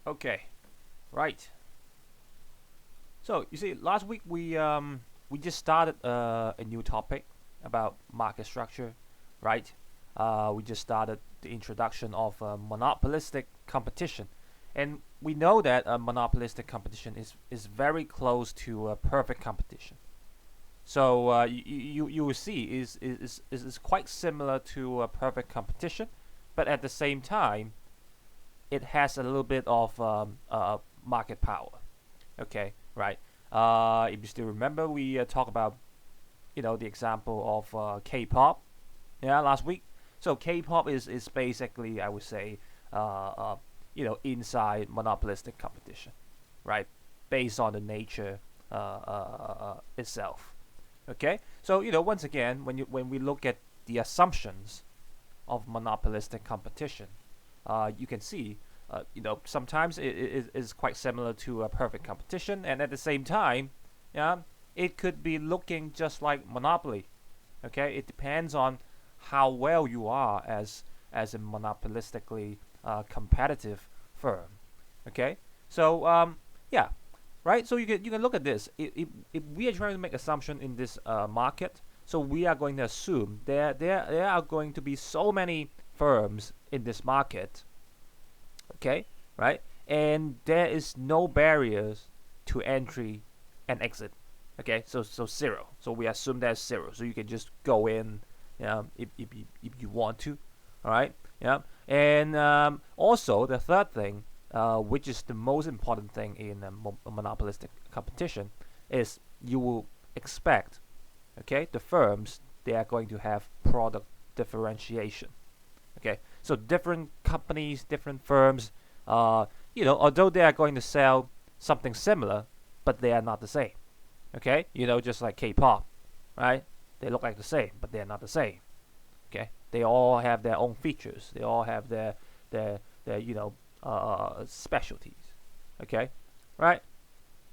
Okay, right. So you see, last week we just started a new topic about market structure, right? We just started the introduction of monopolistic competition, and we know that monopolistic competition is very close to perfect competition. So you will see is quite similar to perfect competition, but at the same time, it has a little bit of market power. Okay, right. If you still remember, we talked about the example of K-pop, yeah, last week. So K-pop is basically, I would say, inside monopolistic competition, right? Based on the nature itself. Okay, so once again, when we look at the assumptions of monopolistic competition, you can see, sometimes it is quite similar to a perfect competition, and at the same time, yeah, it could be looking just like monopoly. Okay, it depends on how well you are as a monopolistically competitive firm. Okay, so yeah, right. So you can look at this. If we are trying to make assumption in this market, so we are going to assume there are going to be so many firms in this market. Okay, right, and there is no barriers to entry and exit. Okay, so zero. So we assume there's zero. So you can just go in, if you want to. All right, yeah. And also the third thing, which is the most important thing in a monopolistic competition, is you will expect, okay, the firms, they are going to have product differentiation. Okay, so different companies, different firms, although they are going to sell something similar, but they are not the same. Okay, just like K-pop, right? They look like the same, but they are not the same. Okay, they all have their own features. They all have their specialties. Okay, right?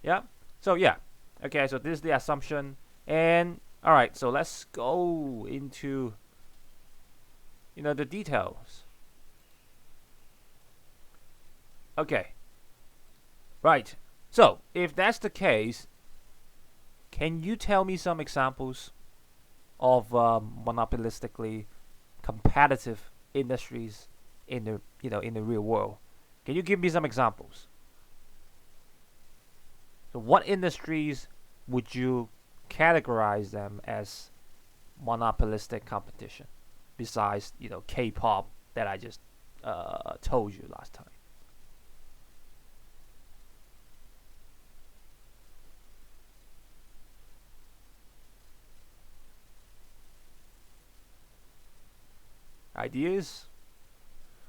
Yeah. So yeah. Okay, so this is the assumption, and all right. So let's go into the details. Okay, right. So if that's the case, can you tell me some examples of monopolistically competitive industries in the real world? Can you give me some examples? So what industries would you categorize them as monopolistic competition besides K-pop that I just told you last time? Ideas?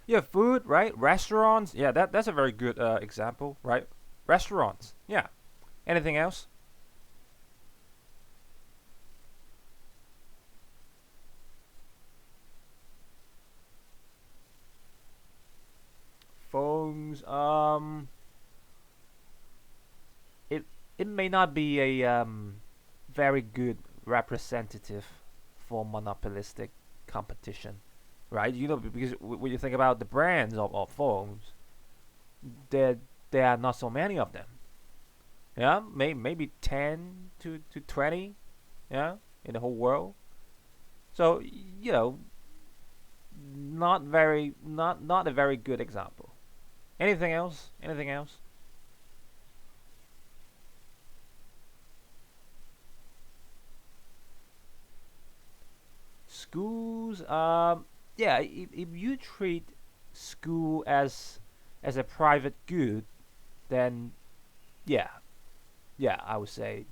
Yeah, food, right? Restaurants. Yeah, that's a very good example, right? Restaurants. Yeah. Anything else? Phones. It it may not be a very good representative for monopolistic competition, right? Because when you think about the brands of phones, there there are not so many of them. Yeah, maybe 10 to 20. Yeah, in the whole world. So not a very good example. Anything else? Anything else? Schools. Yeah. If you treat school as a private good, then yeah, yeah, I would say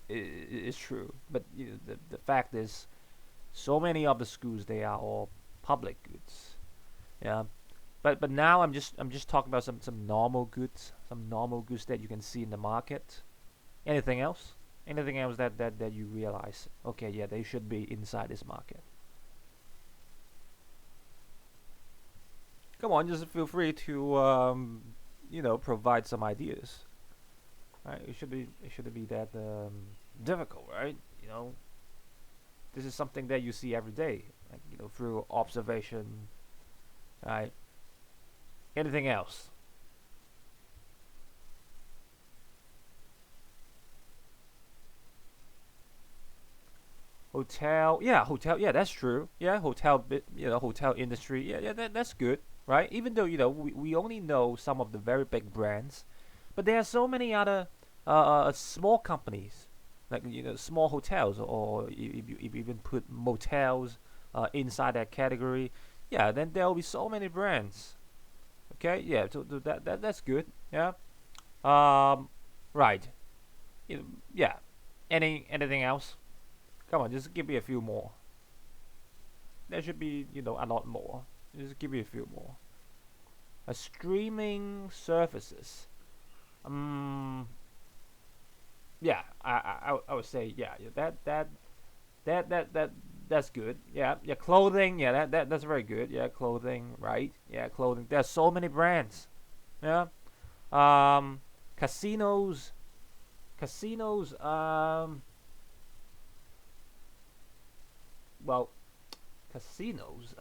it's true. But the fact is, so many of the schools, they are all public goods. Yeah. But now I'm just talking about some normal goods that you can see in the market. Anything else? Anything else that you realize? Okay, yeah, they should be inside this market. Come on, just feel free to provide some ideas. Right? It shouldn't be that difficult, right? This is something that you see every day, like through observation, right? Anything else? Hotel, yeah, hotel, yeah, that's true. Yeah, hotel, hotel industry, yeah, yeah, that's good, right? Even though we only know some of the very big brands, but there are so many other small companies, like small hotels, or if you even put motels inside that category, yeah, then there will be so many brands. Okay, yeah, so that's good. Yeah, um, right. Yeah. Anything else? Come on, just give me a few more. There should be a lot more. Just give me a few more. Streaming services. Um, yeah, I would say yeah, that that's good. Yeah, yeah, clothing. Yeah, that's very good. Yeah, clothing. Right. Yeah, clothing. There's so many brands. Yeah. Um, casinos. Casinos. Well, casinos.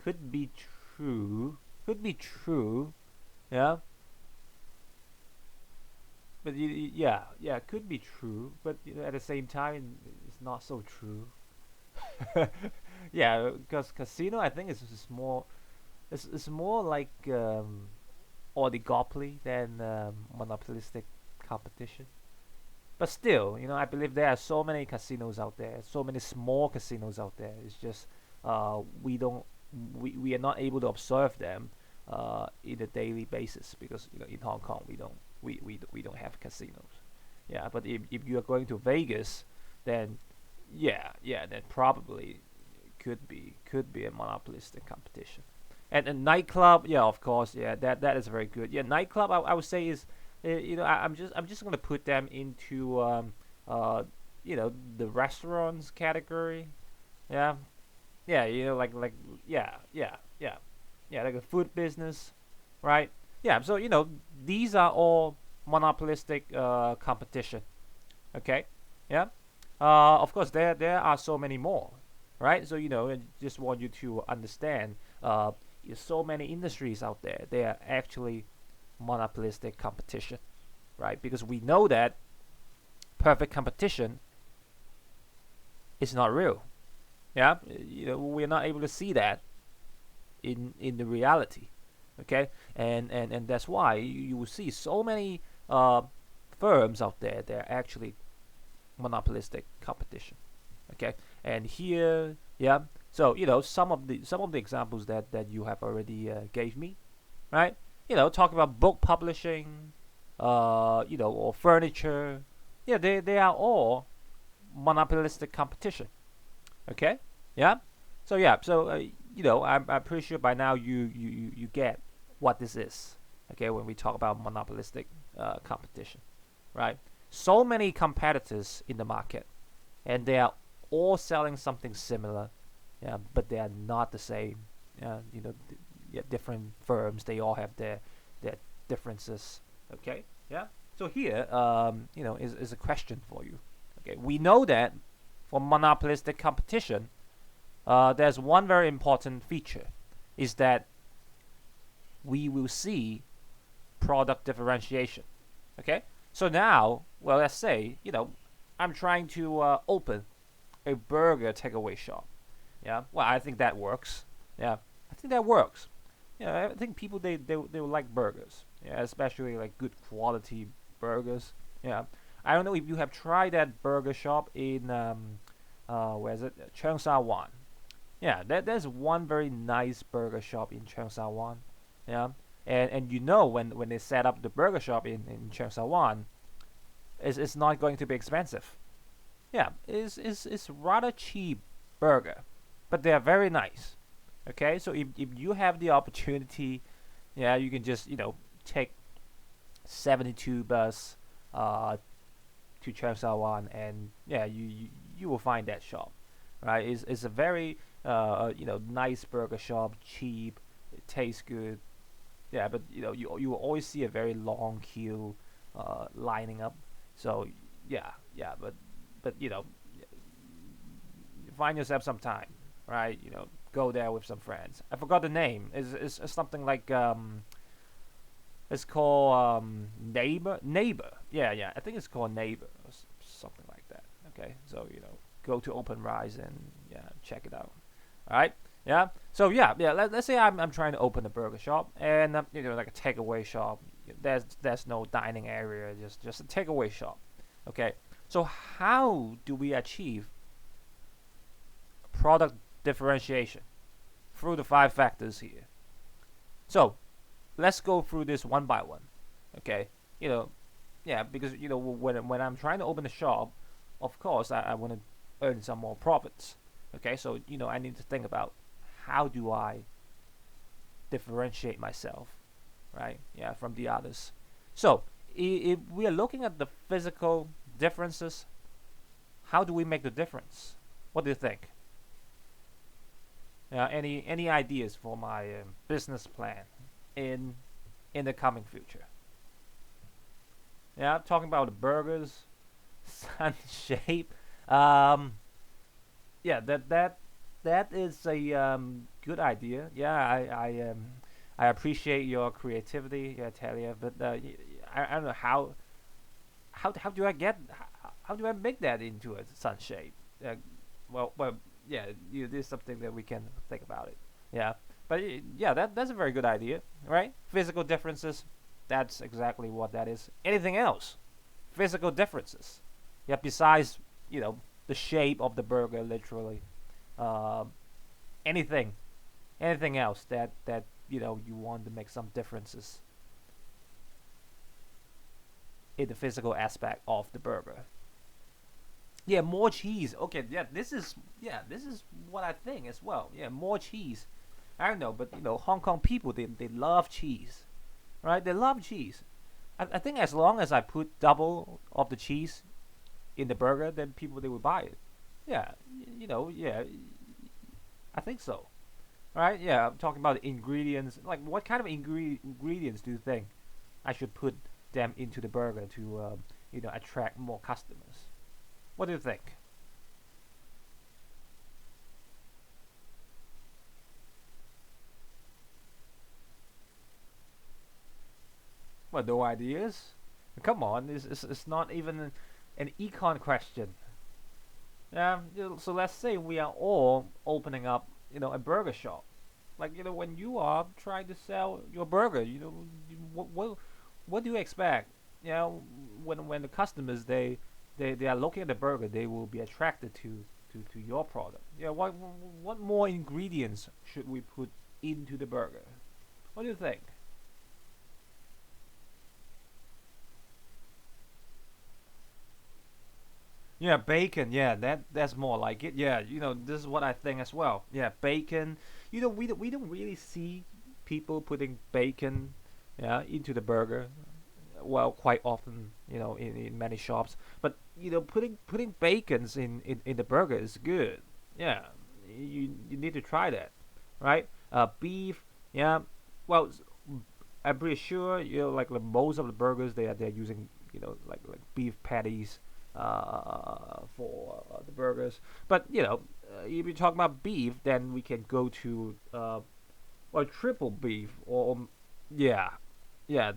Could be true. Could be true. Yeah. But yeah, yeah, could be true. But at the same time, it's not so true. Yeah, because casino, I think it's more. It's more like oligopoly than monopolistic competition. But still, I believe there are so many casinos out there, so many small casinos out there. It's just we don't, we are not able to observe them in a daily basis because in Hong Kong we don't have casinos. Yeah, but if you are going to Vegas, then yeah, then probably could be a monopolistic competition. And nightclub, yeah, of course, yeah, that is very good. Yeah, nightclub, I would say is, I'm just gonna put them into uh, the restaurants category. Yeah, yeah, yeah, yeah, like a food business, right? Yeah, so these are all monopolistic competition. Okay, yeah. Of course, there are so many more, right? So I just want you to understand. There's so many industries out there. They are actually monopolistic competition, right? Because we know that perfect competition is not real. Yeah, we're not able to see that in the reality. Okay, and that's why you will see so many firms out there. They're actually monopolistic competition. Okay, and here, yeah. So some of the examples that you have already gave me, right? Talk about book publishing, or furniture. Yeah, they are all monopolistic competition. Okay, yeah. So yeah, so I'm pretty sure by now you get what this is. Okay, when we talk about monopolistic competition, right? So many competitors in the market, and they are all selling something similar, yeah, but they are not the same. Yeah, different firms. They all have their differences. Okay, yeah. So here, is a question for you. Okay, we know that for monopolistic competition, there's one very important feature, is that we will see product differentiation. Okay, so now, well, let's say I'm trying to open a burger takeaway shop. Yeah, well, I think that works. Yeah, I think that works. Yeah, I think people they will like burgers. Yeah, especially like good quality burgers. Yeah, I don't know if you have tried that burger shop in where is it? Cheung Sa Wan. Yeah, there's one very nice burger shop in Cheung Sa Wan. Yeah, and when they set up the burger shop in Cheung Sa Wan, it's not going to be expensive. Yeah, it's rather cheap burger, but they are very nice. Okay, so if you have the opportunity, yeah, you can just take 72 bus uh to Chesawan, and yeah, you will find that shop, right? It's a very nice burger shop, cheap, it tastes good. Yeah, but you will always see a very long queue lining up. So yeah, but find yourself some time, right? Go there with some friends. I forgot the name. It's something like it's called neighbor. Yeah, yeah. I think it's called neighbor or something like that. Okay, so go to OpenRise and check it out. All right, yeah. So let's say I'm trying to open a burger shop and like a takeaway shop. There's no dining area, just a takeaway shop. Okay, so how do we achieve product differentiation through the 5 factors here? So let's go through this one by one. Okay, you know, because when I'm trying to open a shop, of course I want to earn some more profits. Okay, so I need to think about how do I differentiate myself, right? Yeah, from the others. So if we are looking at the physical differences, how do we make the difference? What do you think? Any ideas for my business plan in the coming future? Yeah, talking about the burgers, sun shape. Um, yeah, that is a good idea. Yeah, I appreciate your creativity, yeah, Talia. But I don't know how do I how do I make that into a sun shape? Uh, well, yeah, this is something that we can think about it. Yeah, but yeah, that's a very good idea, right? Physical differences. That's exactly what that is. Anything else? Physical differences. Yeah, besides the shape of the burger, literally. Uh, anything, anything else that you want to make some differences in the physical aspect of the burger. Yeah, more cheese. Okay, this is what I think as well. Yeah, more cheese. I don't know, but Hong Kong people they love cheese, right? They love cheese. I think as long as I put double of the cheese in the burger, then people they will buy it. Yeah, yeah, I think so. Right? Yeah, I'm talking about the ingredients. Like, what kind of ingredients do you think I should put them into the burger to attract more customers? What do you think? Well, no ideas. Come on, it's not even an econ question. So let's say we are all opening up, a burger shop. Like when you are trying to sell your burger, what do you expect? When the customers they are looking at the burger, they will be attracted to your product. Yeah, what more ingredients should we put into the burger? What do you think? Yeah, bacon. Yeah, that's more like it. Yeah, this is what I think as well. Yeah, bacon. We don't really see people putting bacon, yeah, into the burger. Well, quite often, in many shops. But putting bacons in the burger is good. Yeah, you need to try that, right? Beef. Yeah. Well, I'm pretty sure like most of the burgers they're using like beef patties for the burgers. But if you're talking about beef, then we can go to well triple beef or yeah, yeah,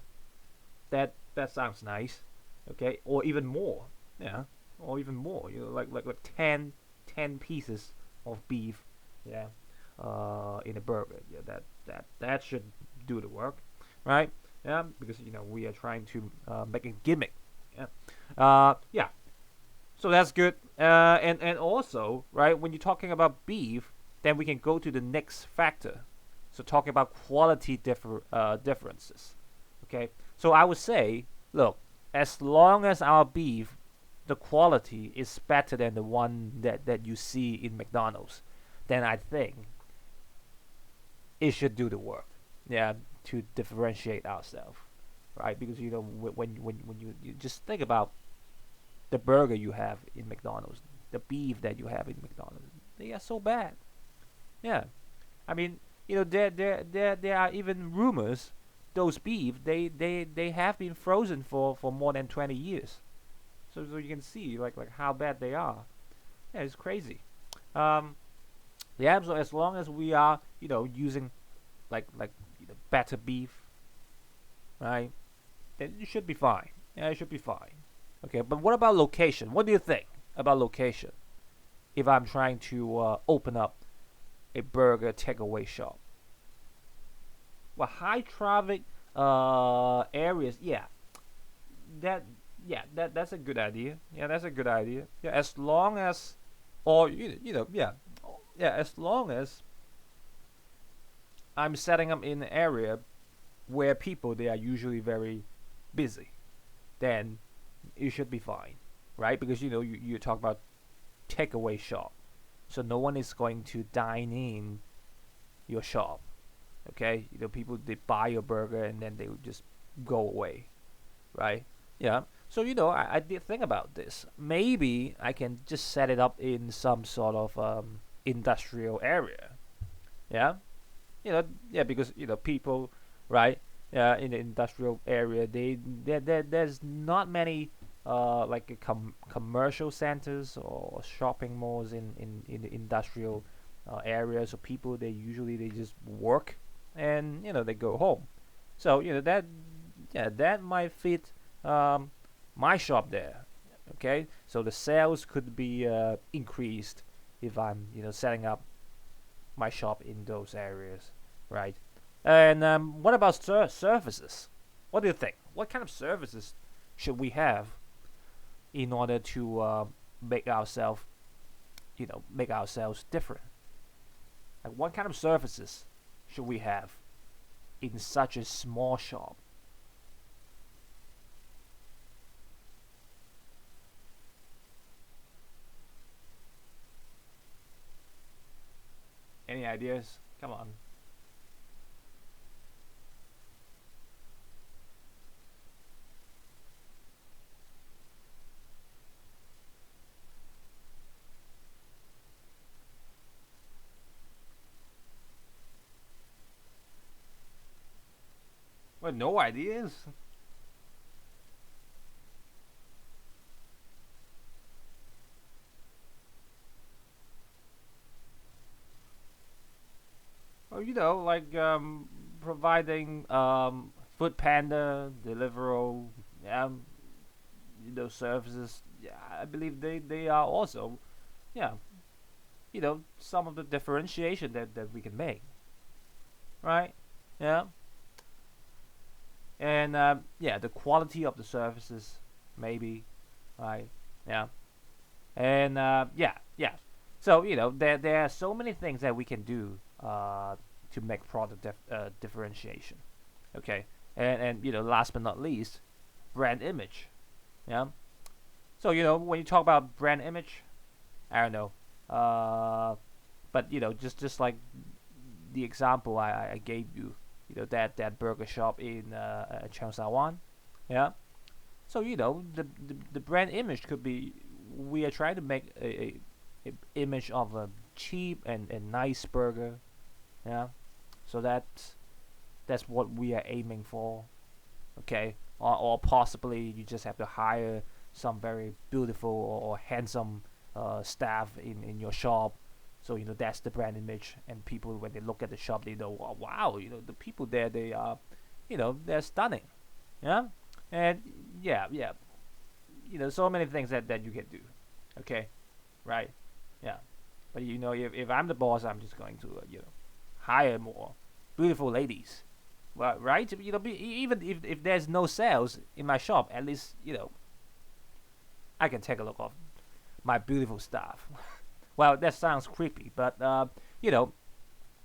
that sounds nice. Okay, or even more. Yeah, or even more. Like 10 pieces of beef. Yeah, in a burger. Yeah, that should do the work, right? Yeah, because we are trying to make a gimmick. Yeah, yeah. So that's good. And also, right, when you're talking about beef, then we can go to the next factor. So talking about quality differences. Okay. So I would say, look, as long as our beef, the quality is better than the one that you see in McDonald's, then I think it should do the work. Yeah, to differentiate ourselves, right? Because when you just think about the burger you have in McDonald's, the beef that you have in McDonald's, they are so bad. Yeah, I mean, there are even rumors those beef they have been frozen for more than 20 years. So you can see like how bad they are. Yeah, it's crazy. Um, yeah, so as long as we are using like better beef, right? Then it should be fine. Yeah, it should be fine. Okay, but what about location? What do you think? about location. If I'm trying to open up a burger takeaway shop, well, high traffic areas, that that's a good idea. Yeah, that's a good idea. Yeah, as long as, or as long as I'm setting up in an area where people they are usually very busy, then it should be fine, right? Because you talk about takeaway shop, so no one is going to dine in your shop. Okay, people they buy your burger and then they would just go away, right? Yeah. So I did think about this. Maybe I can just set it up in some sort of industrial area. Yeah. Yeah, because people, right? In the industrial area, there's not many like commercial centers or shopping malls in the industrial areas. So people they usually they just work and they go home. So that might fit um, my shop there. Okay, so the sales could be increased if I'm setting up my shop in those areas, right? And what about services? What do you think? What kind of services should we have in order to make ourselves, make ourselves different? Like, what kind of services should we have in such a small shop? Any ideas? Come on. Well, no ideas. Well, like providing Food Panda, Deliveroo, um, services. Yeah, I believe they are also, yeah, some of the differentiation that we can make, right? Yeah, and the quality of the services, maybe, right? Yeah, and So there are so many things that we can do to make product differentiation. Okay, and last but not least, brand image. Yeah. So when you talk about brand image, I don't know. But just like the example I gave you, that burger shop in Changsha. Yeah. So the brand image could be we are trying to make a image of a cheap and nice burger. Yeah. So that's what we are aiming for. Okay. Or possibly you just have to hire some very beautiful or handsome staff in your shop. So that's the brand image, and people when they look at the shop, they know, "Oh, wow, the people there they are, they're stunning." Yeah, and yeah, so many things that you can do. Okay, right, yeah, but if I'm the boss, I'm just going to hire more beautiful ladies. Well, right, even if there's no sales in my shop, at least I can take a look of my beautiful staff. Well, that sounds creepy, but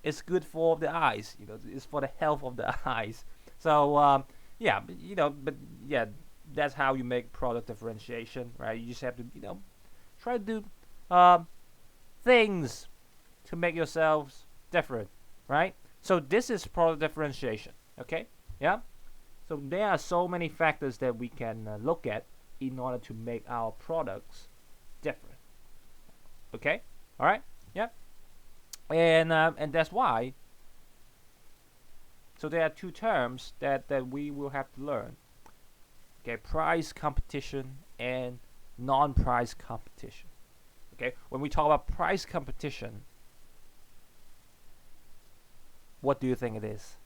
it's good for the eyes. It's for the health of the eyes. So yeah, but yeah, that's how you make product differentiation, right? You just have to try to do things to make yourselves different, right? So this is product differentiation. Okay, yeah. So there are so many factors that we can look at in order to make our products different. Okay, all right, yeah, and that's why. So there are two terms that we will have to learn. Okay, price competition and non-price competition. Okay, when we talk about price competition, what do you think it is?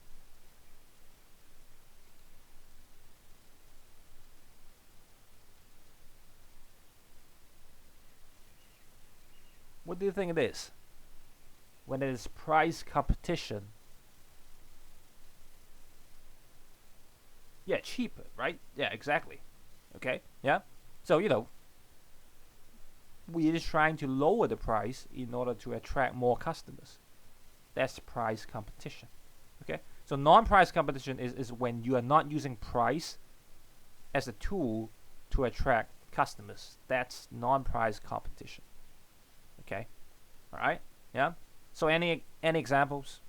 do you think it is? When it is price competition, yeah, cheaper, right? Yeah, exactly. Okay, yeah. So we're just trying to lower the price in order to attract more customers. That's price competition. Okay, so non-price competition is when you are not using price as a tool to attract customers. That's non-price competition. Okay, all right, yeah. So any examples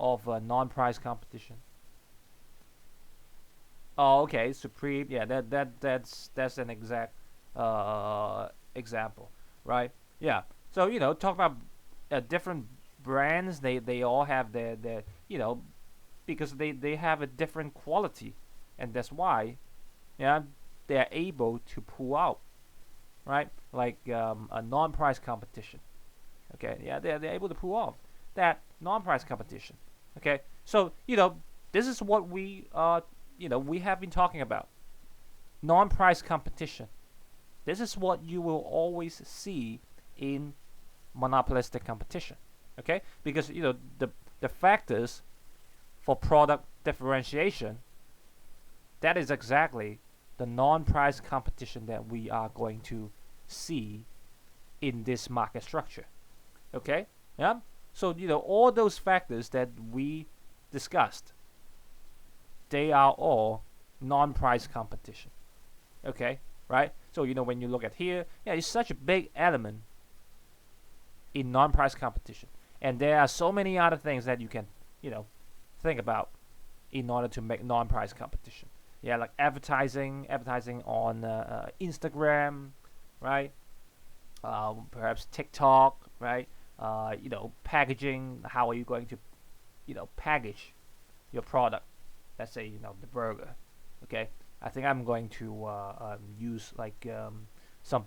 of non-price competition? Oh, okay, Supreme. Yeah, that's an exact example, right? Yeah. So talk about different brands. They all have their because they have a different quality, and that's why yeah they're able to pull out, right? Like a non-price competition. Okay, yeah, they're able to pull off that non-price competition. Okay, so this is what we have been talking about non-price competition. This is what you will always see in monopolistic competition. Okay, because the factors for product differentiation, that is exactly the non-price competition that we are going to see in this market structure. Okay, yeah. So all those factors that we discussed, they are all non-price competition. Okay, right? So when you look at here, yeah, it's such a big element in non-price competition, and there are so many other things that you can think about in order to make non-price competition. Yeah, like advertising on Instagram, right? Perhaps TikTok, right? Packaging. How are you going to package your product? Let's say the burger. Okay, I think I'm going to use like some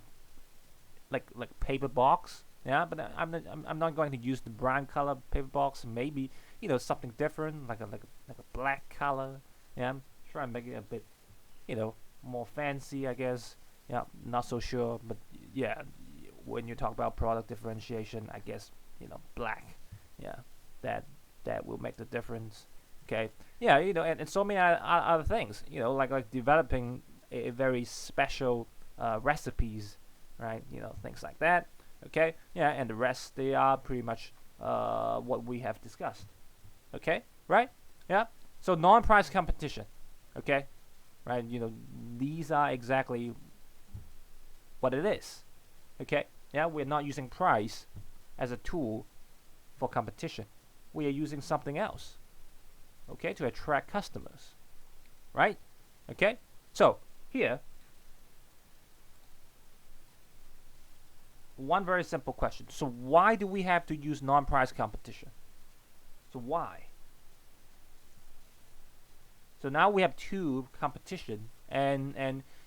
like paper box. Yeah, but I'm not going to use the brown color paper box. Maybe something different, like a black color. Yeah, try and make it a bit more fancy, I guess. Yeah, not so sure, but yeah, when you talk about product differentiation, I guess black. Yeah, that that will make the difference. Okay, yeah, and so many other things. Like developing a very special recipes, right? Things like that. Okay, yeah, and the rest they are pretty much what we have discussed. Okay, right? Yeah. So non-price competition. Okay, right? These are exactly what it is. Okay, yeah, we're not using price as a tool for competition. We are using something else. Okay, to attract customers. Right? Okay. So here, one very simple question. So why do we have to use non-price competition? So why? So now we have two competition, and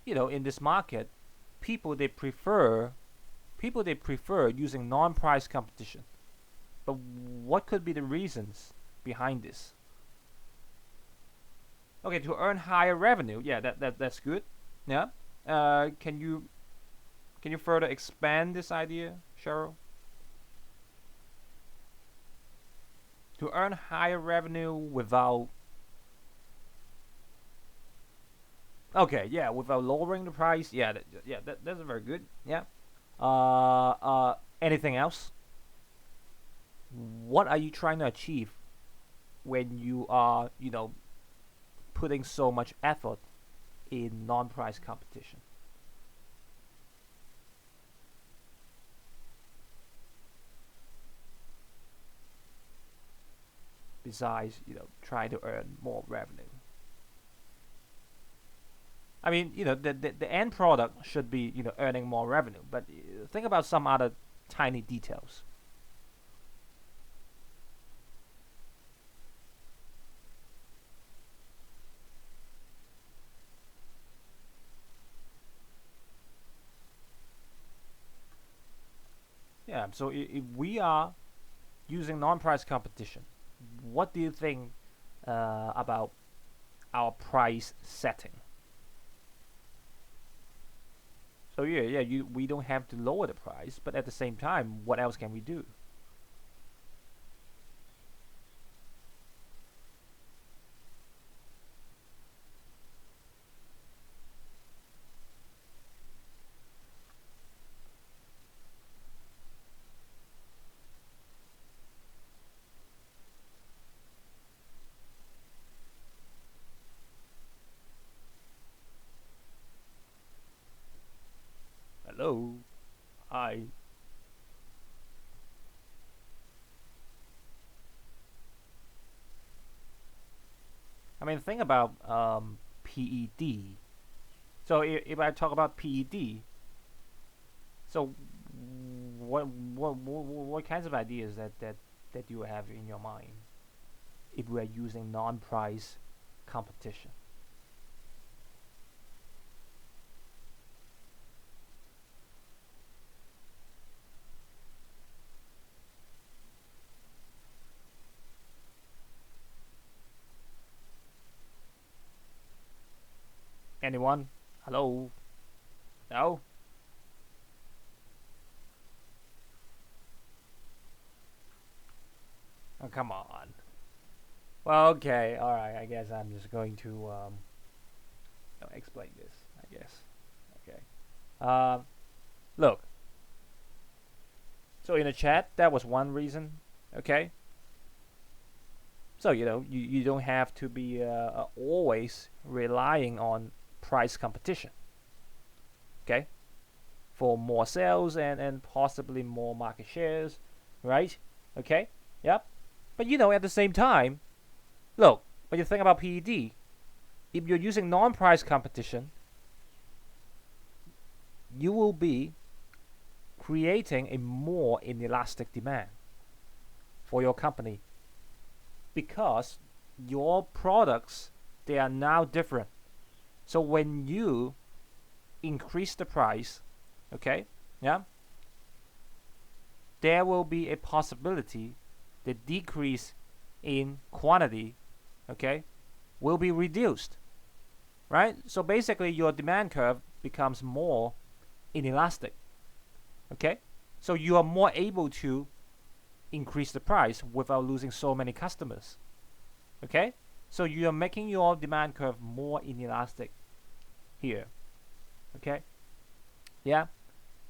in this market, people they prefer using non-price competition. But what could be the reasons behind this? Okay, to earn higher revenue. Yeah, that's good. Yeah. Can you further expand this idea, Cheryl? To earn higher revenue without okay, yeah, without lowering the price. Yeah, that's very good. Yeah. Anything else? What are you trying to achieve when you are, putting so much effort in non-price competition? Besides, trying to earn more revenue. I mean, the end product should be, earning more revenue. But think about some other tiny details. Yeah. So if we are using non-price competition, what do you think about our price setting? So yeah, we don't have to lower the price, but at the same time, what else can we do? Hello, I. I mean, think about PED. So if I talk about PED, so what kinds of ideas that you have in your mind if we are using non-price competition? Anyone? Hello? No? Oh, come on. Well, okay, all right. I guess I'm just going to explain this. I guess. Okay. Um, Look. So in the chat, that was one reason. Okay. So you don't have to be always relying on price competition. Okay. For more sales and possibly more market shares, right? Okay. Yep. But at the same time, look. When you think about PED, if you're using non-price competition, you will be creating a more inelastic demand for your company because your products, they are now different. So when you increase the price, okay, yeah, there will be a possibility the decrease in quantity, okay, will be reduced, right? So basically your demand curve becomes more inelastic. Okay, so you are more able to increase the price without losing so many customers. Okay, so you are making your demand curve more inelastic here. Okay, yeah,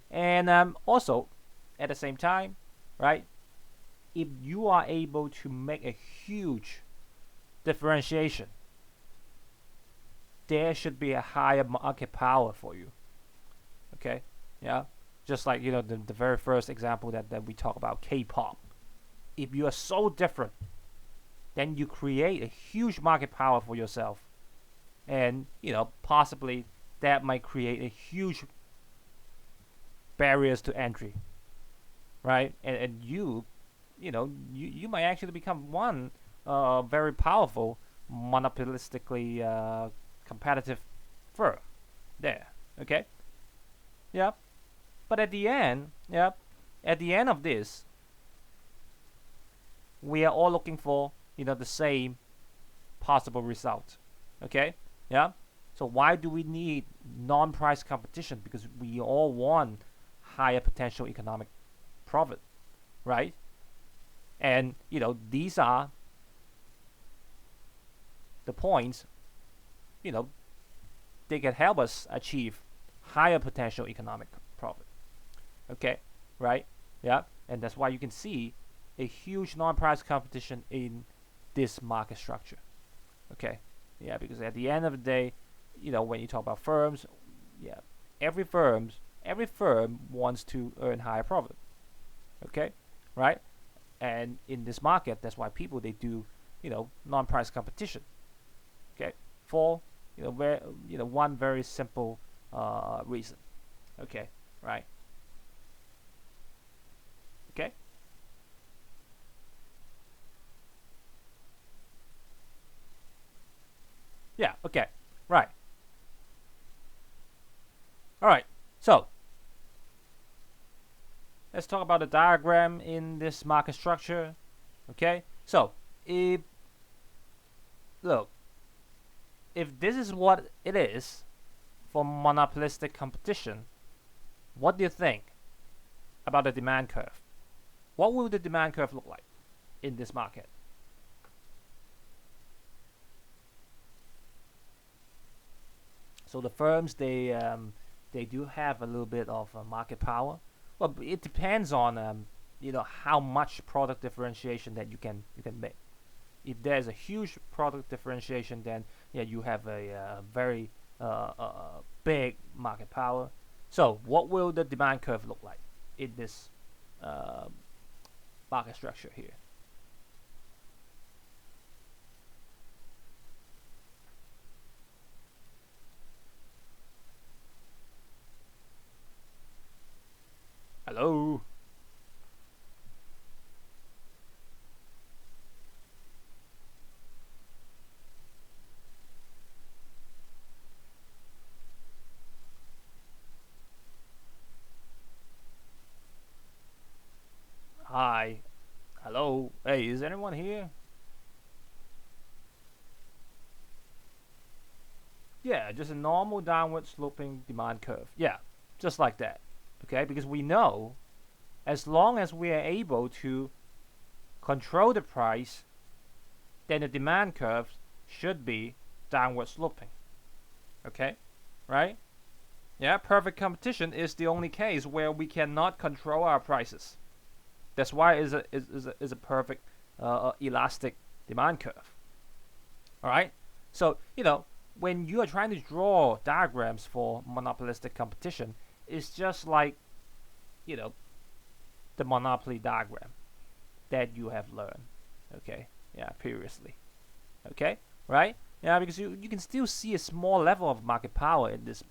and also at the same time, right? If you are able to make a huge differentiation, there should be a higher market power for you. Okay, yeah, just like the very first example that we talk about, K-pop. If you are so different, then you create a huge market power for yourself, and possibly that might create a huge barriers to entry, right? And you might actually become one very powerful monopolistically competitive firm there. Okay, yeah. But at the end, yeah, at the end of this, we are all looking for the same possible result. Okay, yeah. So why do we need non-price competition? Because we all want higher potential economic profit, right? And these are the points. You know they can help us achieve higher potential economic profit. Okay, right? Yeah, and that's why you can see a huge non-price competition in this market structure. Okay, yeah, because at the end of the day, when you talk about firms, yeah, every firm wants to earn higher profit. Okay, right? And in this market, that's why people they do non-price competition. Okay, for one very simple reason. Okay, right? Okay. Yeah. Okay. Right. All right. So let's talk about the diagram in this market structure. Okay. So if look, if this is what it is for monopolistic competition, What do you think about the demand curve? What will the demand curve look like in this market? So the firms, they do have a little bit of market power. Well, it depends on how much product differentiation that you can make. If there's a huge product differentiation, then yeah, you have a very big market power. So what will the demand curve look like in this uh, market structure here? Hello. Hi. Hello. Hey, is anyone here? Yeah, just a normal downward sloping demand curve. Yeah, just like that. Okay, because we know as long as we are able to control the price, then the demand curve should be downward sloping. Okay, right? Yeah, perfect competition is the only case where we cannot control our prices. That's why it's a perfect elastic demand curve. All right. So when you are trying to draw diagrams for monopolistic competition, it's just like you know the monopoly diagram that you have learned. Okay. Yeah, previously. Okay. Right. Yeah, because you can still see a small level of market power in this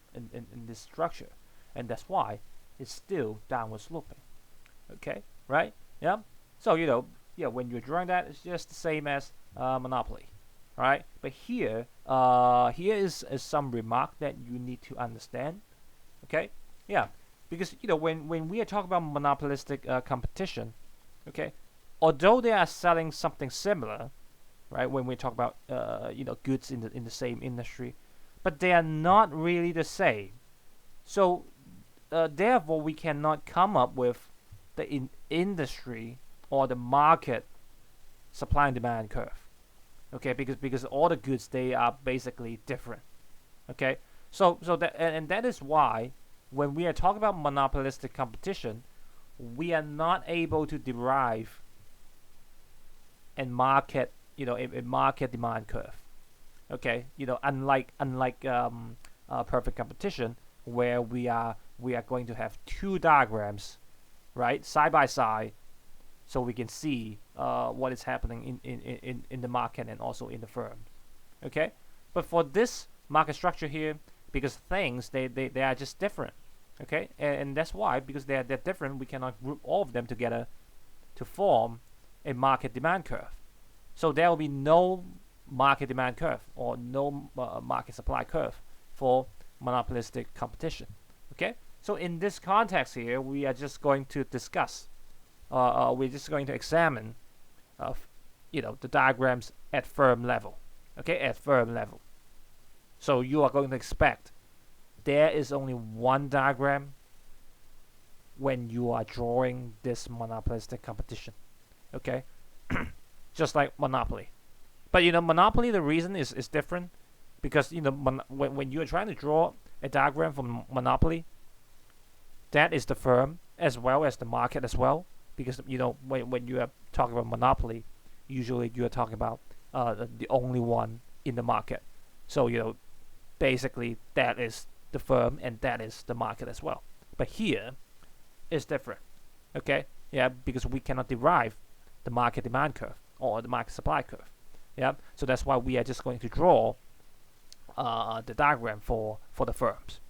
structure, and that's why it's still downward sloping. Okay. Right. Yeah. So yeah, when you're drawing that, it's just the same as monopoly. All right. But here is some remark that you need to understand. Okay. Yeah, because when we are talking about monopolistic competition, okay, although they are selling something similar, right? When we talk about goods in the same industry, but they are not really the same. So therefore, we cannot come up with the industry or the market supply and demand curve. Okay, because all the goods, they are basically different. Okay, so that and that is why when we are talking about monopolistic competition, we are not able to derive and market a market demand curve. Okay, unlike perfect competition, where we are going to have two diagrams, right, side by side, so we can see what is happening in the market and also in the firm. Okay, but for this market structure here, because things, they are just different. Okay, and that's why, because they're different, we cannot group all of them together to form a market demand curve. So there will be no market demand curve or no market supply curve for monopolistic competition. Okay, so in this context here, we are just going to discuss, we're just going to examine, the diagrams at firm level. Okay, at firm level. So you are going to expect there is only one diagram when you are drawing this monopolistic competition. Okay, just like monopoly. But monopoly, the reason is different, because when you are trying to draw a diagram for monopoly, that is the firm as well as the market as well. Because when you are talking about monopoly, usually you are talking about the only one in the market. So basically that is the firm and that is the market as well. But here is different. Okay, yeah, because we cannot derive the market demand curve or the market supply curve. Yeah, so that's why we are just going to draw the diagram for the firms.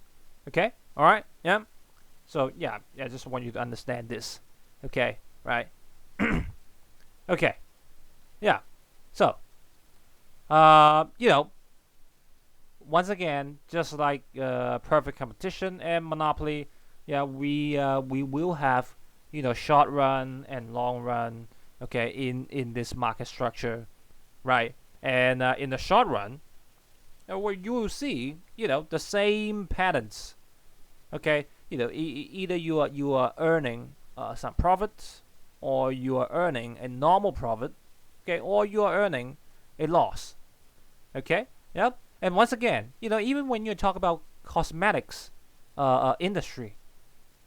Okay, all right, yeah. So yeah, I just want you to understand this. Okay, right. Okay, yeah. So once again, just like perfect competition and monopoly, yeah, we will have short run and long run. Okay, in this market structure, right? And in the short run, where you will see the same patterns. Okay, either you are earning some profits, or you are earning a normal profit, okay, or you are earning a loss, okay. Yep. And once again, even when you talk about cosmetics industry,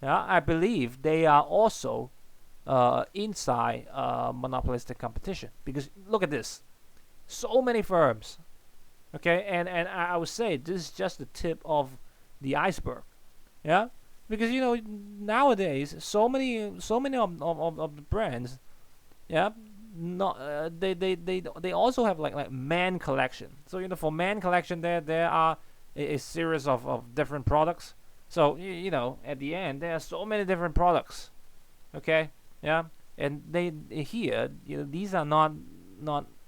yeah, I believe they are also inside monopolistic competition, because look at this, so many firms, okay, and I would say this is just the tip of the iceberg, yeah, because nowadays so many of the brands, yeah, not they also have like man collection. So for man collection, there are a series of different products. So at the end there are so many different products, okay, yeah, and they here, these are not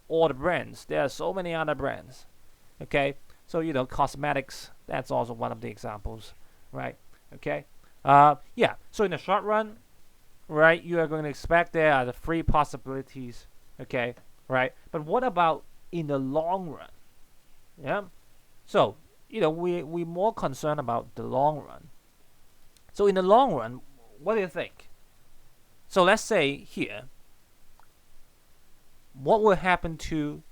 all the brands. There are so many other brands, okay. So cosmetics, that's also one of the examples, right? Okay. Yeah, so in the short run, right, you are going to expect there are the three possibilities, okay, right? But what about in the long run? Yeah. So we're more concerned about the long run. So in the long run, what do you think? So let's say here, what will happen to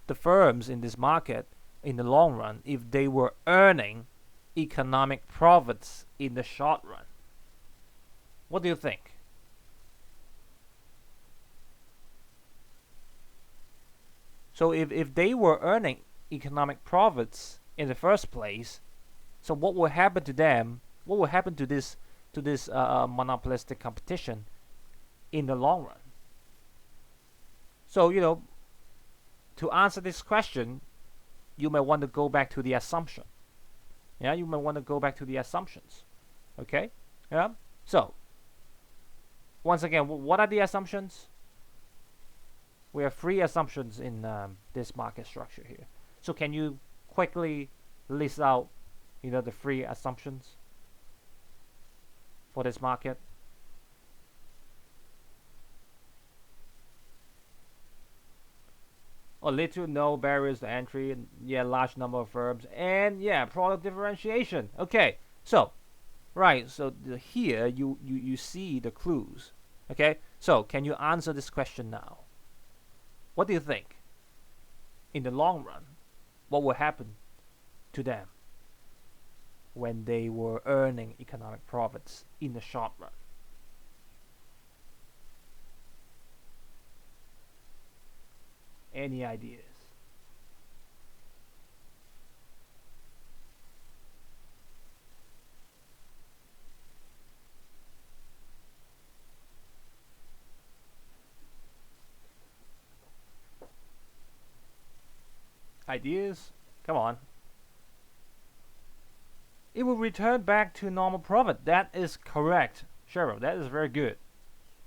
the firms in this market in the long run if they were earning economic profits in the short run? What do you think? So if they were earning economic profits in the first place, so what will happen to them? What will happen to this monopolistic competition in the long run? So to answer this question, you may want to go back to the assumption. Yeah, you may want to go back to the assumptions. Okay. Yeah. So once again, what are the assumptions? We have three assumptions in this market structure here. So can you quickly list out, the three assumptions for this market? Or little no barriers to entry, and large number of firms, and product differentiation. Okay, so right, so here you see the clues. Okay, so can you answer this question now? What do you think? In the long run, what will happen to them when they were earning economic profits in the short run? Any ideas? Ideas? Come on. It will return back to normal profit. That is correct, Cheryl. That is very good.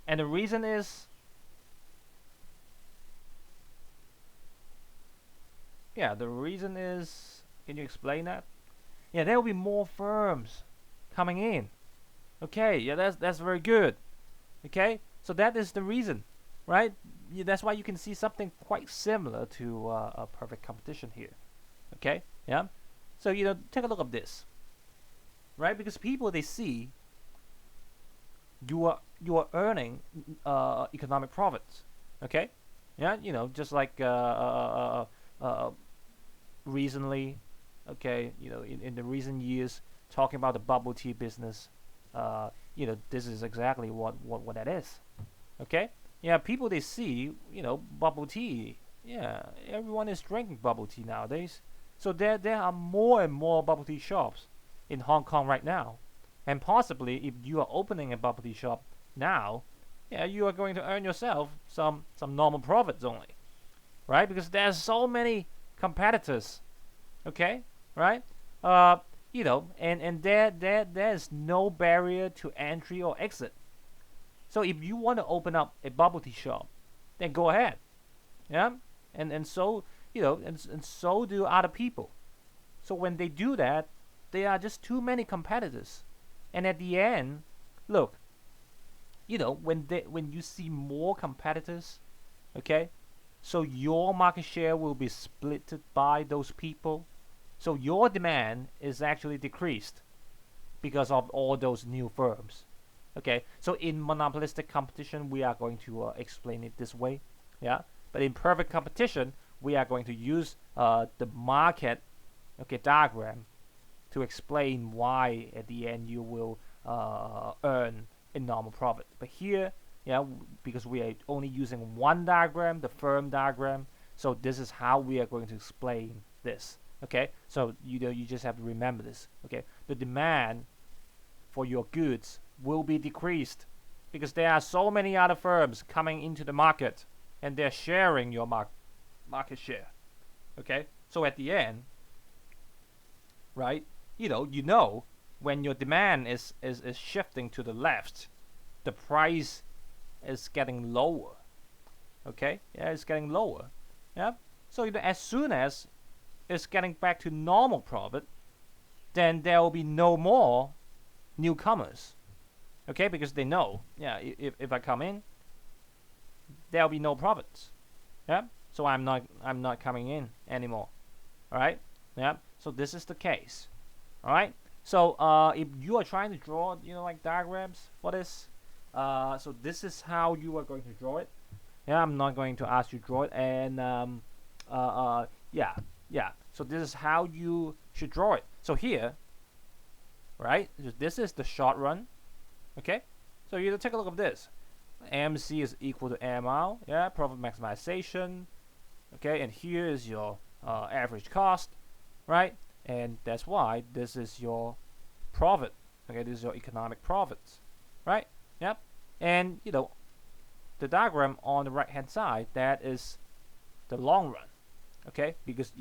And the reason is, the reason is, can you explain that? Yeah, there will be more firms coming in. Okay, that's very good. Okay, so that is the reason, right? That's why you can see something quite similar to a perfect competition here. Okay, yeah. So take a look at this, right? Because people, they see you are earning economic profits. Okay, yeah. Just like recently, okay. In the recent years, talking about the bubble tea business, this is exactly what that is. Okay. Yeah, people, they see, bubble tea. Yeah, everyone is drinking bubble tea nowadays. So there are more and more bubble tea shops in Hong Kong right now. And possibly if you are opening a bubble tea shop now, you are going to earn yourself some normal profits only. Right? Because there's so many competitors. Okay? Right? And there's no barrier to entry or exit. So if you want to open up a bubble tea shop, then go ahead. Yeah? And so, and so do other people. So when they do that, there are just too many competitors. And at the end, look, when you see more competitors, okay, so your market share will be split by those people. So your demand is actually decreased. because of all those new firms. Okay, so in monopolistic competition, we are going to explain it this way. Yeah, but in perfect competition, we are going to use the market, okay, diagram to explain why at the end you will earn a normal profit. But here, yeah, because we are only using one diagram, the firm diagram, so this is how we are going to explain this. Okay, so you just have to remember this. Okay, the demand for your goods will be decreased because there are so many other firms coming into the market and they're sharing your market share. Okay, so at the end, right, when your demand is shifting to the left, the price is getting lower. Okay, yeah, it's getting lower. Yeah, so as soon as it's getting back to normal profit, then there will be no more newcomers. Okay, because they know, yeah, if I come in, there'll be no profits. Yeah, so I'm not coming in anymore. All right. Yeah, so this is the case. All right. So if you are trying to draw, like diagrams for this, so this is how you are going to draw it. Yeah, I'm not going to ask you to draw it, and yeah. So this is how you should draw it. So here, right? This is the short run. Okay. So you take a look at this. MC is equal to MR. Yeah, profit maximization. Okay, and here is your average cost, right? And that's why this is your profit. Okay, this is your economic profits, right? Yep. And the diagram on the right hand side, that is the long run. Okay, because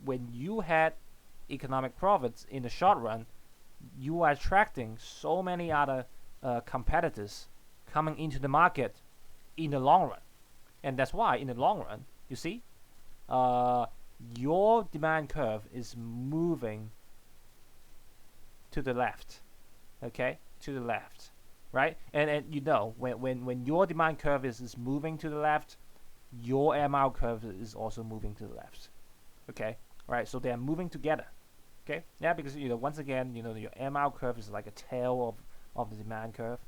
when you had economic profits in the short run, you are attracting so many other competitors coming into the market in the long run. And that's why in the long run, you see, your demand curve is moving to the left. Okay, to the left, right? And when your demand curve is moving to the left, your MR curve is also moving to the left. Okay, right? So they are moving together. Okay, yeah, because once again, your MR curve is like a tail of the demand curve.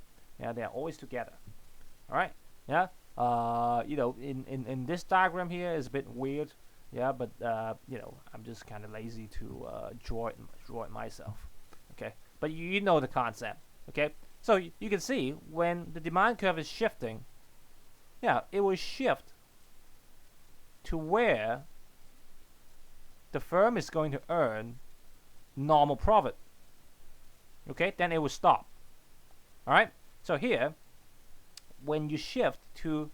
Yeah, they are always together. All right. Yeah. In this diagram here is a bit weird. Yeah, but I'm just kind of lazy to draw it myself. Okay, but you know the concept. Okay, so you can see when the demand curve is shifting, yeah, it will shift to where the firm is going to earn normal profit. Okay, then it will stop. All right. So here, when you shift to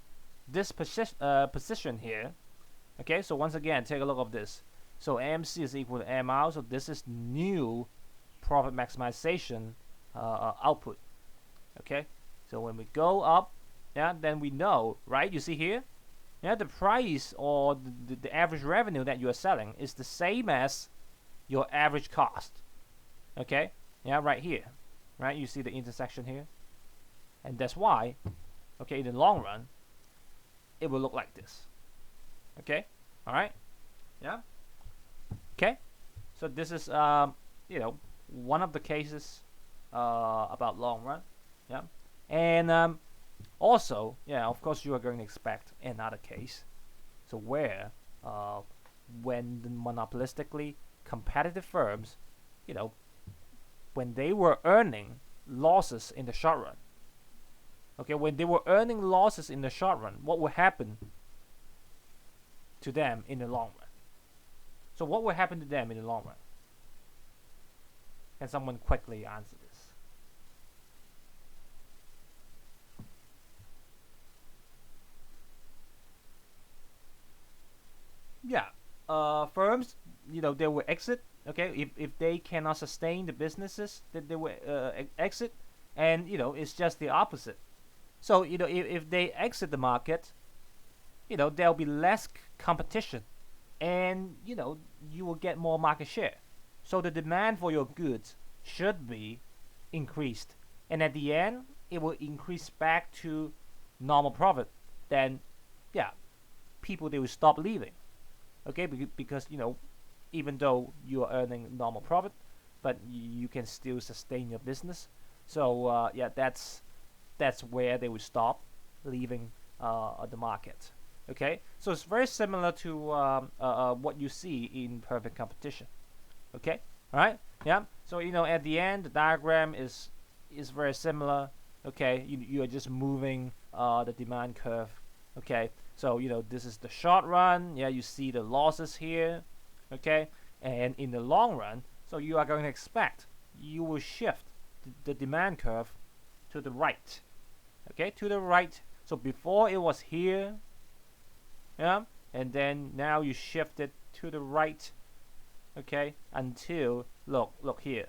this position here, okay, so once again, take a look at this. So MC is equal to MR, so this is new profit maximization output. Okay, so when we go up, yeah, then we know, right? You see here, yeah, the price or the average revenue that you are selling is the same as your average cost. Okay, yeah, right here, right? You see the intersection here, and that's why, okay, in the long run, it will look like this. Okay, all right, yeah. Okay, so this is one of the cases about long run, yeah, and also, yeah, of course, you are going to expect another case, so where when the monopolistically competitive firms, when they were earning losses in the short run. Okay, when they were earning losses in the short run, what will happen to them in the long run? So what will happen to them in the long run? Can someone quickly answer this? Yeah, firms, they will exit. Okay, if they cannot sustain the businesses, that they will exit, and it's just the opposite. So if they exit the market, there'll be less competition, and you will get more market share. So the demand for your goods should be increased, and at the end, it will increase back to normal profit. Then, yeah, people, they will stop leaving. Okay, because even though you are earning normal profit, but you can still sustain your business. So yeah, that's where they would stop leaving the market. Okay, so it's very similar to what you see in perfect competition. Okay, all right, yeah. So at the end, the diagram is very similar. Okay, you are just moving the demand curve. Okay, so this is the short run. Yeah, you see the losses here. Okay, and in the long run, so you are going to expect you will shift the demand curve to the right. Okay, to the right. So before it was here, yeah, and then now you shift it to the right. Okay, until look here.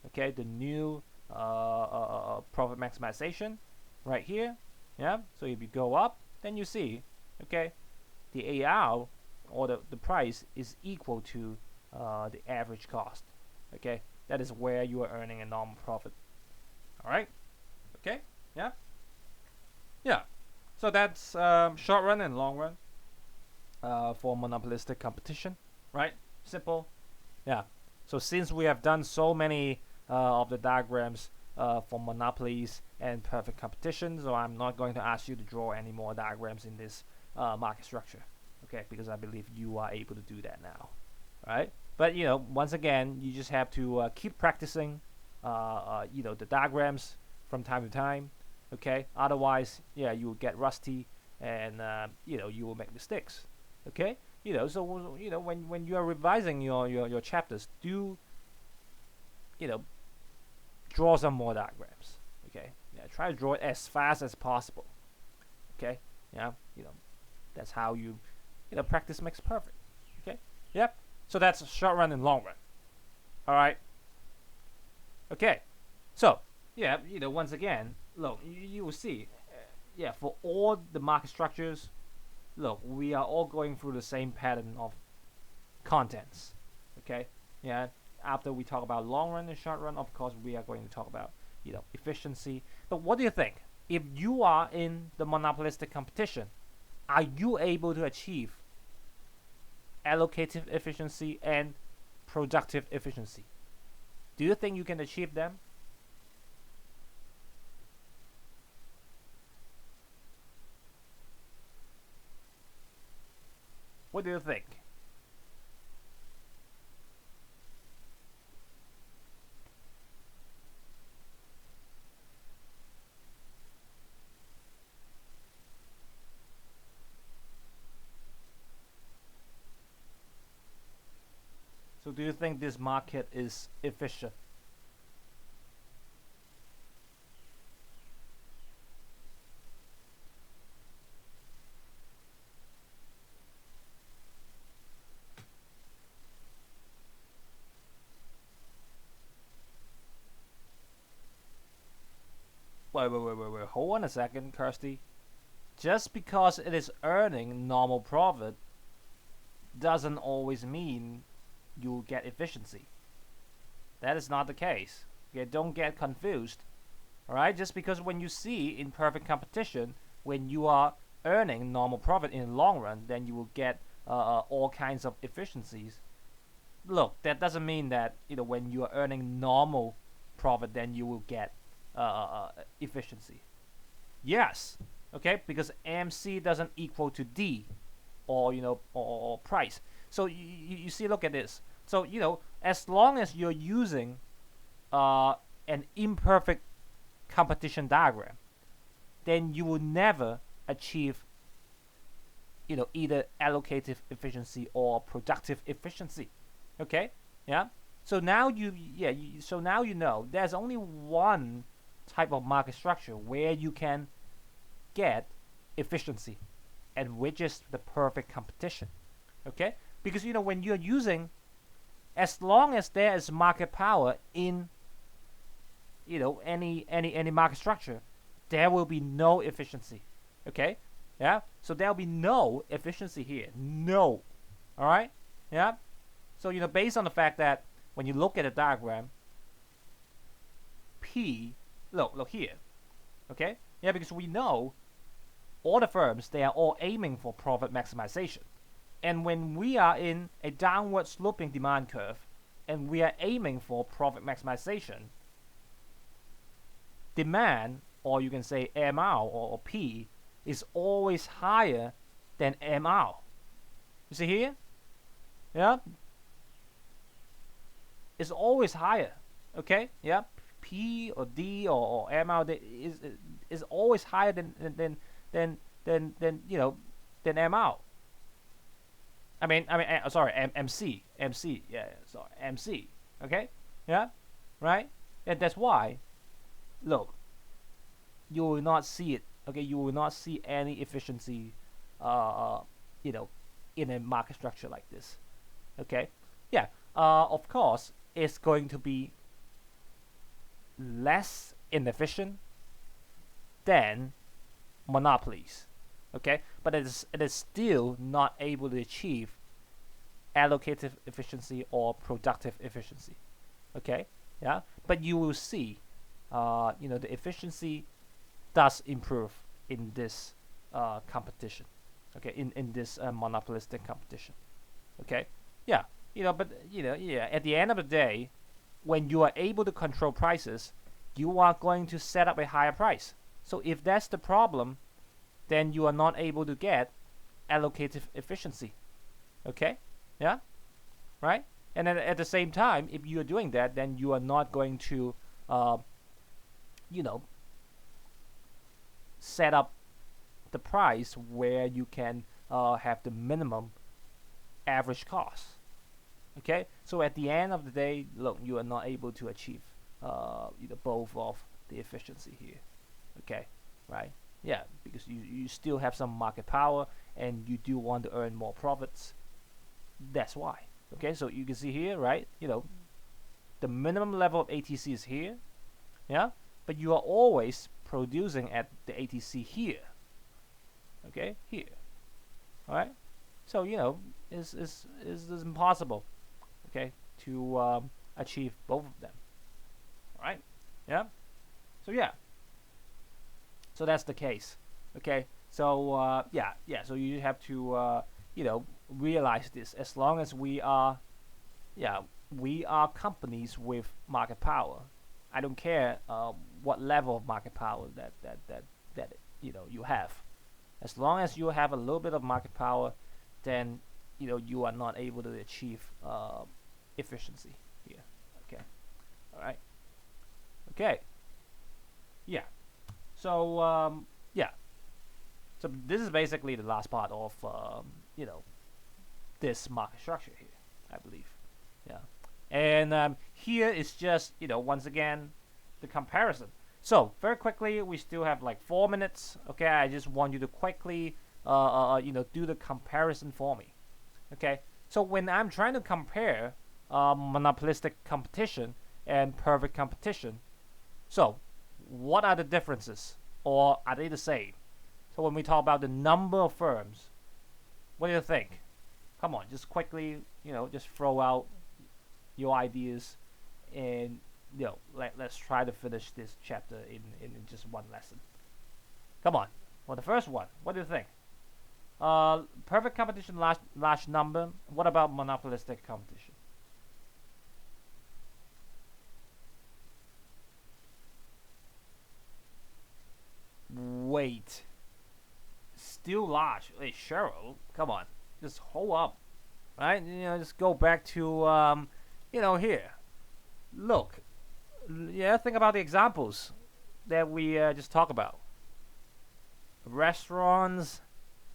Okay, the new profit maximization right here. Yeah, so if you go up, then you see, okay, the AR or the price is equal to the average cost. Okay, that is where you are earning a normal profit. All right. Okay. Yeah. Yeah. So that's short run and long run for monopolistic competition. Right. Simple. Yeah. So since we have done so many of the diagrams for monopolies and perfect competition, so I'm not going to ask you to draw any more diagrams in this market structure. Okay, because I believe you are able to do that now. Right. But once again, you just have to keep practicing, the diagrams from time to time. Okay. Otherwise, yeah, you will get rusty, and you will make mistakes. Okay. So when you are revising your chapters, do draw some more diagrams. Okay. Yeah. Try to draw it as fast as possible. Okay. Yeah. That's how practice makes perfect. Okay. Yep. So that's short run and long run. All right. Okay. So yeah, once again, look, you will see, yeah, for all the market structures, look, we are all going through the same pattern of contents. Okay. Yeah. After we talk about long run and short run, of course, we are going to talk about efficiency. But what do you think? If you are in the monopolistic competition, are you able to achieve allocative efficiency and productive efficiency? Do you think you can achieve them? What do you think? So do you think this market is efficient? Wait. Hold on a second, Kirsty. Just because it is earning normal profit doesn't always mean you'll get efficiency. That is not the case. Okay, don't get confused. Alright, just because when you see in perfect competition, when you are earning normal profit in the long run, then you will get all kinds of efficiencies. Look, that doesn't mean that when you are earning normal profit, then you will get efficiency. Yes, okay, because MC doesn't equal to D, or or price. So you see, look at this. So as long as you're using an imperfect competition diagram, then you will never achieve either allocative efficiency or productive efficiency. Okay, yeah. So now so now there's only one type of market structure where you can get efficiency, and which is the perfect competition. Okay, because when you're using, as long as there is market power in any market structure, there will be no efficiency. Okay, yeah. So there will be no efficiency here. No. All right. Yeah. So based on the fact that when you look at a diagram, P, look here. Okay. Yeah, because we know all the firms, they are all aiming for profit maximization. And when we are in a downward sloping demand curve, and we are aiming for profit maximization, demand, or you can say MR or P, is always higher than MR. You see here? Yeah? It's always higher. Okay? Yeah? P or D or MR is always higher than than MR. Sorry, MC. Yeah, sorry, MC. Okay? Yeah? Right? And that's why, look, you will not see it. Okay, you will not see any efficiency, uh, you know, in a market structure like this. Okay, yeah. Of course, it's going to be less inefficient than monopolies. Okay, but it is still not able to achieve allocative efficiency or productive efficiency. Okay, yeah. But you will see, the efficiency does improve in this competition. Okay, in this monopolistic competition. Okay, yeah, but yeah. At the end of the day, when you are able to control prices, you are going to set up a higher price. So if that's the problem, then you are not able to get allocative efficiency. Okay, yeah, right. And then at the same time, if you are doing that, then you are not going to, you know, set up the price where you can have the minimum average cost. Okay, so at the end of the day, look, you are not able to achieve both of the efficiency here. Okay, right? Yeah, because you still have some market power and you do want to earn more profits. That's why. Okay, so you can see here, right? The minimum level of ATC is here. Yeah, but you are always producing at the ATC here. Okay, here. All right. So it's impossible. Okay, to achieve both of them. All right. Yeah. So yeah. So that's the case. Okay. So yeah. So you have to realize this. As long as we are companies with market power. I don't care what level of market power that you have. As long as you have a little bit of market power, then you are not able to achieve efficiency here. Okay. All right. Okay. Yeah. So yeah. So this is basically the last part of this market structure here, I believe. Yeah. And here is just once again the comparison. So very quickly, we still have like 4 minutes. Okay, I just want you to quickly do the comparison for me. Okay, so when I'm trying to compare monopolistic competition and perfect competition, so what are the differences, or are they the same? So when we talk about the number of firms, what do you think? Come on, just quickly, just throw out your ideas, and let's try to finish this chapter in just one lesson. Come on. Well, the first one, what do you think? Perfect competition, large number. What about monopolistic competition? Wait. Still large. Hey, Cheryl, come on. Just hold up. Right? Just go back to, here. Look. Yeah, think about the examples that we just talked about. Restaurants,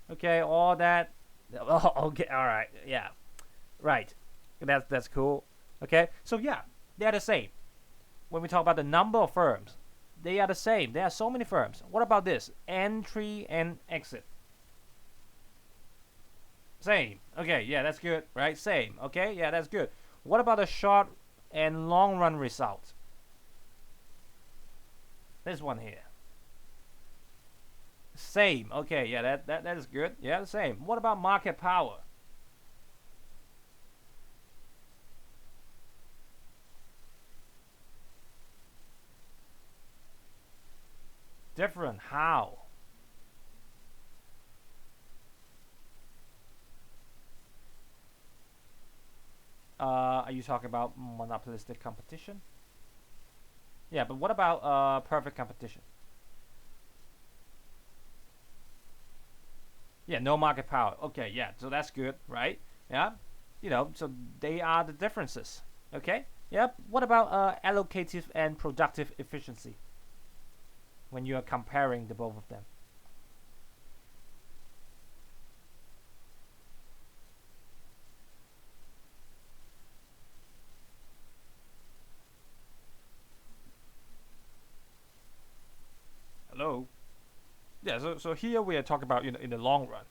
okay, all that. Oh, okay, all right, yeah, right. That's cool. Okay, so yeah, they're the same. When we talk about the number of firms, they are the same. There are so many firms. What about this? Entry and exit. Same. Okay, yeah, that's good, right? Same. Okay, yeah, that's good. What about the short and long run results? This one here. Same. Okay, yeah, that is good. Yeah, the same. What about market power? Different. How? Are you talking about monopolistic competition? Yeah, but what about perfect competition? Yeah, no market power. Okay, yeah, so that's good, right? Yeah, so they are the differences. Okay, yeah. What about allocative and productive efficiency when you are comparing the both of them? Hello. Yeah, so here we are talking about in the long run.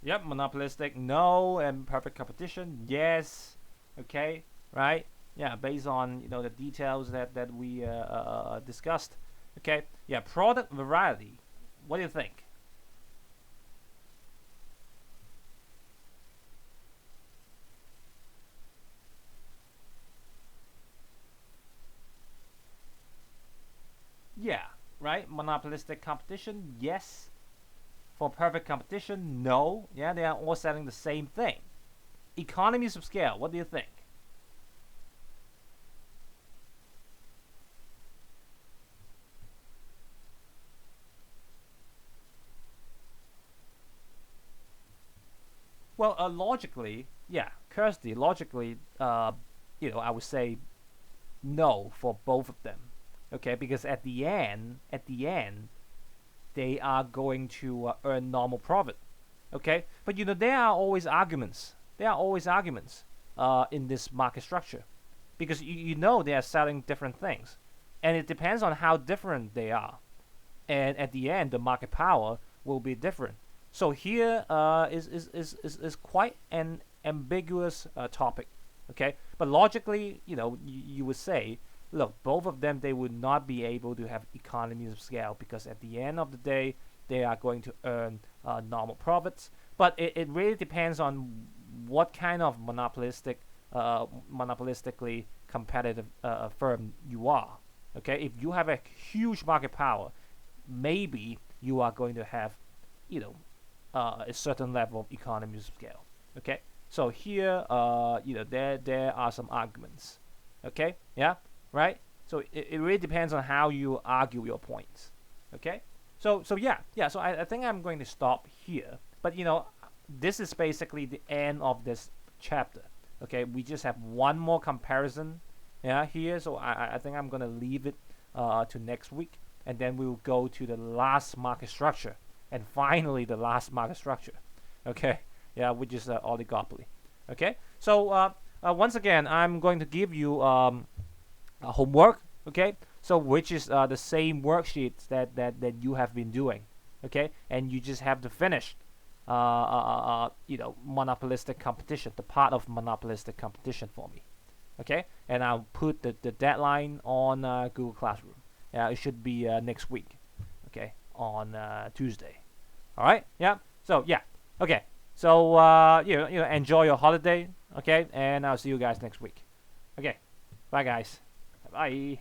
Yep, monopolistic, no, and perfect competition, yes. Okay, right? Yeah, based on the details that we discussed. Okay, yeah, product variety. What do you think? Yeah, right. Monopolistic competition, yes. For perfect competition, no. Yeah, they are all selling the same thing. Economies of scale. What do you think? Well, logically, yeah, Kirsty, logically, I would say no for both of them. Okay, because at the end, they are going to earn normal profit. Okay, but there are always arguments. There are always arguments in this market structure because they are selling different things, and it depends on how different they are. And at the end, the market power will be different. So here is quite an ambiguous topic. Okay, but logically, you would say, look, both of them they would not be able to have economies of scale because at the end of the day, they are going to earn normal profits. But it really depends on what kind of monopolistically competitive firm you are. Okay, if you have a huge market power, maybe you are going to have, you know, a certain level of economies of scale. Okay, so here, there are some arguments. Okay, yeah, right. So it really depends on how you argue your points. Okay, so yeah. So I think I'm going to stop here. But this is basically the end of this chapter. Okay, we just have one more comparison, yeah, here. So I think I'm gonna leave it to next week, and then we'll go to the last market structure, and finally the last market structure. Okay, yeah, which is oligopoly. Okay, so once again, I'm going to give you homework. Okay, so which is the same worksheets that you have been doing. Okay, and you just have to finish monopolistic competition, the part of monopolistic competition for me. Okay, and I'll put the deadline on Google Classroom. Yeah, it should be next week. Okay, on Tuesday. All right. Yeah. So yeah. Okay. So enjoy your holiday. Okay, and I'll see you guys next week. Okay. Bye guys. Bye.